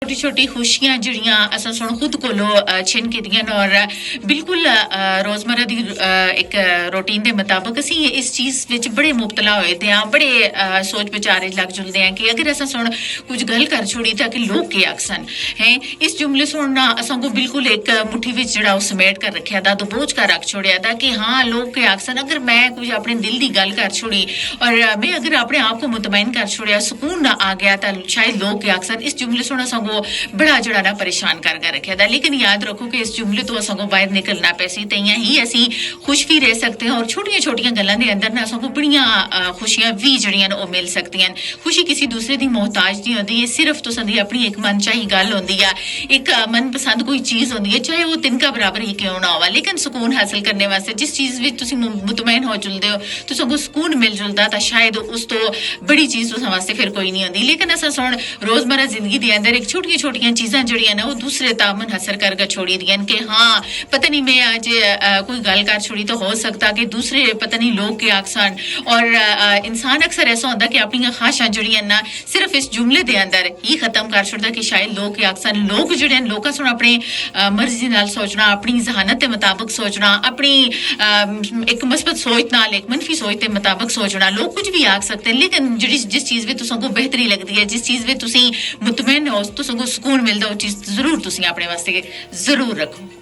छोटी छोटी खुशियां जिहड़ियां असां सुन खुद कोलों छिन कीतियां न और बिल्कुल रोजमर्रा दी एक रूटीन दे मुताबिक असीं इस चीज विच बड़े मुबतला होए दे आं बड़े सोच विचार लग जुलदे आं कि अगर असां सुन कुछ गल कर छोड़ी तां कि लोग के आखसन हैं इस जुमले सुनना असां को बिल्कुल एक मुट्ठी विच जिहड़ा उस समेट कर रखिया दा दबोच कर रख छोड़िया दा कि हाँ लोग के आखसन अगर मैं कुछ अपने दिल दी गल कर छोड़ी और मैं अगर अपने आप को मुतमईन कर छोड़िया सुकून ना आ गया तो शायद लोग के अक्सर इस जुमले सुना संगो बड़ा जड़ा ना परेशान कर रखा था। लेकिन याद रखो कि इस जुमले तो संगो बाहर निकलना पैसी तइयां ही असी खुश भी रह सकते हैं और छोटियां छोटियां गल्लां दे अंदर ना संगो बड़ियां खुशियां भी जड़ियां ओ मिल सकती हैं। खुशी किसी दूसरे दी मोहताज नहीं होती, ये सिर्फ तो संदी अपनी एक मन चाही गल होंदी है, एक मन पसंद कोई चीज होंदी है, चाहे वो तिनका बराबर ही क्यों ना हो। लेकिन सुकून हासिल करने वास्ते जिस चीज विच तुसीं मुतमईन हो जुलदे हो तो संगो सुकून मिल जुलदा तां शायद उस तो बड़ी चीज तुसां वास्ते फिर कोई नहीं होंदी। लेकिन असां सुन रोजमर्रा जिंदगी दे अंदर एक छोटियां छोटियां चीजां जड़ियां ना वो दूसरे तामन हसर कर छोड़ी दियां कि हाँ पता नहीं मैं आज कोई गल कर छोड़ी तो हो सकता कि दूसरे पता नहीं लोग के आखसन। और इंसान अक्सर ऐसा होंदा कि अपनी ख्वाहिशां जड़ियां ना सिर्फ इस जुमले दे अंदर ही खत्म कर छोड़दा कि शायद लोग के आखसन। लोग जड़े लोकां सुन अपने मर्जी नाल सोचना, अपनी जहानत के मुताबिक सोचना, अपनी एक मस्बत सोच नाल एक मनफी सोच के मुताबिक सोचना, लोग कुछ भी आख सकते हैं। लेकिन जिस चीज में तुसां को बेहतरी लगती है, जिस चीज में तुसीं मुतमईन हो, तुसां को सुकून मिलदा, वो चीज जरूर तुसीं अपने वास्ते जरूर रखो।